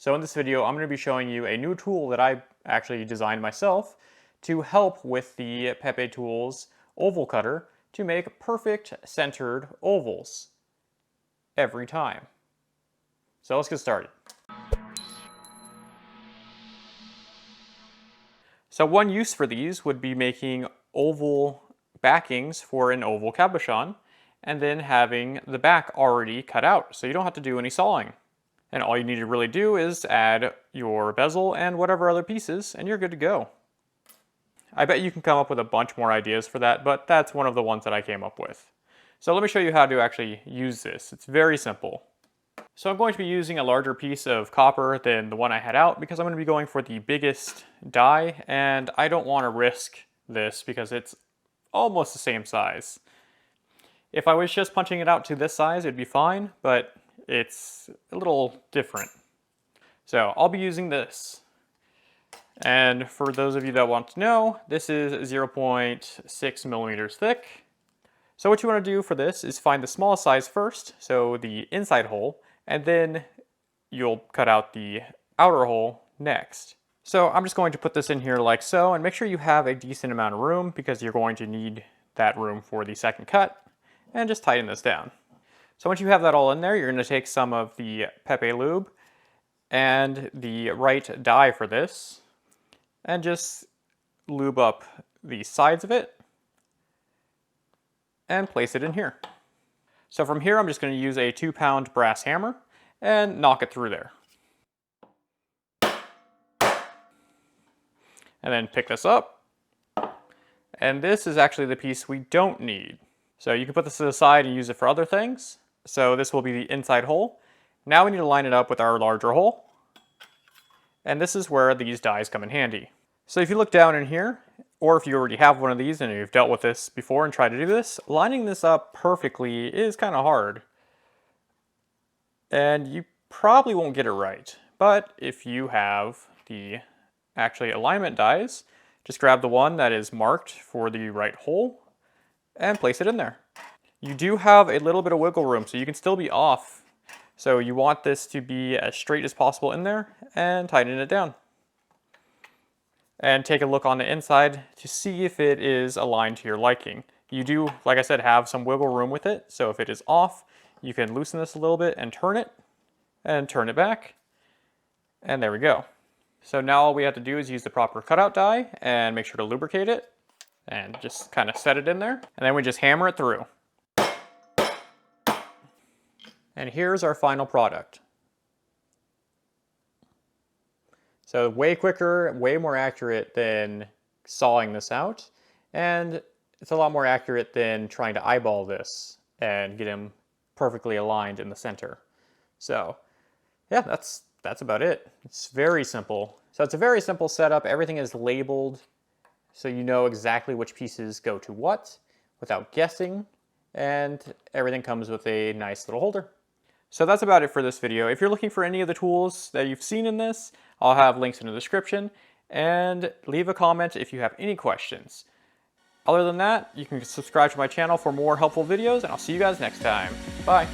So in this video, I'm going to be showing you a new tool that I actually designed myself to help with the PepeTools oval cutter to make perfect centered ovals every time. So let's get started. So one use for these would be making oval backings for an oval cabochon and then having the back already cut out so you don't have to do any sawing. And all you need to really do is add your bezel and whatever other pieces and you're good to go. I bet you can come up with a bunch more ideas for that, but that's one of the ones that I came up with. So let me show you how to actually use this. It's very simple. So I'm going to be using a larger piece of copper than the one I had out because I'm going to be going for the biggest die, and I don't want to risk this because it's almost the same size. If I was just punching it out to this size, it'd be fine, but it's a little different. So I'll be using this. And for those of you that want to know, this is 0.6 millimeters thick. So what you want to do for this is find the smallest size first, so the inside hole, and then you'll cut out the outer hole next. So I'm just going to put this in here like so, and make sure you have a decent amount of room because you're going to need that room for the second cut, and just tighten this down. So once you have that all in there, you're going to take some of the Pepe lube and the right die for this, and just lube up the sides of it and place it in here. So from here, I'm just going to use a 2-pound brass hammer and knock it through there. And then pick this up. And this is actually the piece we don't need. So you can put this to the side and use it for other things. So this will be the inside hole. Now we need to line it up with our larger hole. And this is where these dies come in handy. So if you look down in here, or if you already have one of these and you've dealt with this before and tried to do this, lining this up perfectly is kind of hard. And you probably won't get it right. But if you have the actually alignment dies, just grab the one that is marked for the right hole and place it in there. You do have a little bit of wiggle room, so you can still be off. So you want this to be as straight as possible in there and tighten it down. And take a look on the inside to see if it is aligned to your liking. You do, like I said, have some wiggle room with it, so if it is off, you can loosen this a little bit and turn it back, and there we go. So now all we have to do is use the proper cutout die and make sure to lubricate it, and just kind of set it in there, and then we just hammer it through. And here's our final product. So way quicker, way more accurate than sawing this out. And it's a lot more accurate than trying to eyeball this and get them perfectly aligned in the center. So yeah, that's about it. It's very simple. So it's a very simple setup. Everything is labeled so you know exactly which pieces go to what without guessing. And everything comes with a nice little holder. So that's about it for this video. If you're looking for any of the tools that you've seen in this, I'll have links in the description, and leave a comment if you have any questions. Other than that, you can subscribe to my channel for more helpful videos, and I'll see you guys next time. Bye.